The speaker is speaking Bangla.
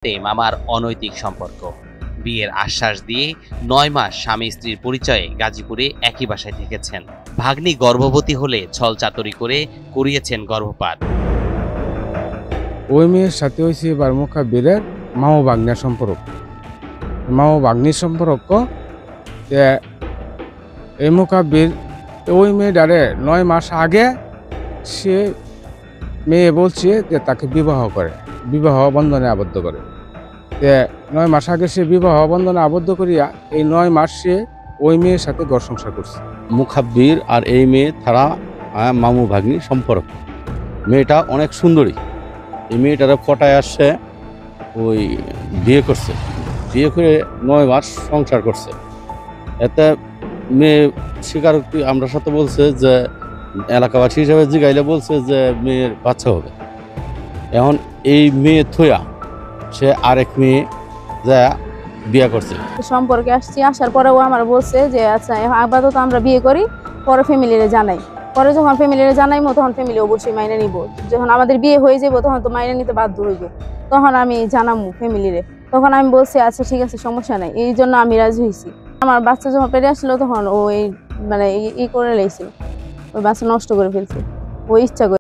মামার অনৈতিক সম্পর্ক। বিয়ের আশ্বাস দিয়ে ৯ মাস স্বামী স্ত্রীর পরিচয়ে গাজীপুরে একই বাসায় থেকেছেন। ভাগ্নি গর্ভবতী হলে ছলচাতুরি করে করিয়েছেন গর্ভপাত। ওই মেয়ের সাথে হয়েছে এবার মোকাব্বিরের মামা ভাগ্নের সম্পর্ক। মামা ভাগ্নির সম্পর্ক এই মোকাব্বির ওই মেয়েটারে ৯ মাস আগে সে মেয়ে বলছে যে তাকে বিবাহ বন্ধনে আবদ্ধ করে। ৯ মাস আগে সে বিবাহ বন্ধনে আবদ্ধ করিয়া এই ৯ মাস সে ওই মেয়ের সাথে ঘর সংসার করছে। মুখাব্বির আর এই মেয়ে তারা মামু ভাগ্নি সম্পর্ক। মেয়েটা অনেক সুন্দরী। এই মেয়েটারা পটায় আসছে, ওই বিয়ে করছে, বিয়ে করে ৯ মাস সংসার করছে। এতে মেয়ে স্বীকারোক্তি আমরা সাথে বলছে যে এলাকাবাসী হিসাবে জিগাইলে বলছে যে মেয়ের বাচ্চা হবে। এখন এই মেয়ে থইয়া সে আরেক মেয়ে যা বিয়ে করছে। সম্পর্কে আসার পরে ও আমার বলছে যে আচ্ছা আপাতত আমরা বিয়ে করি, পরে ফ্যামিলিরে জানাই। পরে যখন ফ্যামিলিরে জানাইবো তখন ফ্যামিলি অবশ্যই মাইনে নিব। যখন আমাদের বিয়ে হয়ে যাবো তখন তো মাইনে নিতে বাধ্য হইব, তখন আমি জানাবো ফ্যামিলিরে। তখন আমি বলছি আচ্ছা ঠিক আছে, সমস্যা নাই। এই জন্য আমি রাজি হয়েছি। আমার বাচ্চা যখন পেটে আসলো তখন ও এই করে লেগেছিল, ওই বাচ্চা নষ্ট করে ফেলছে, ও ইচ্ছা করে।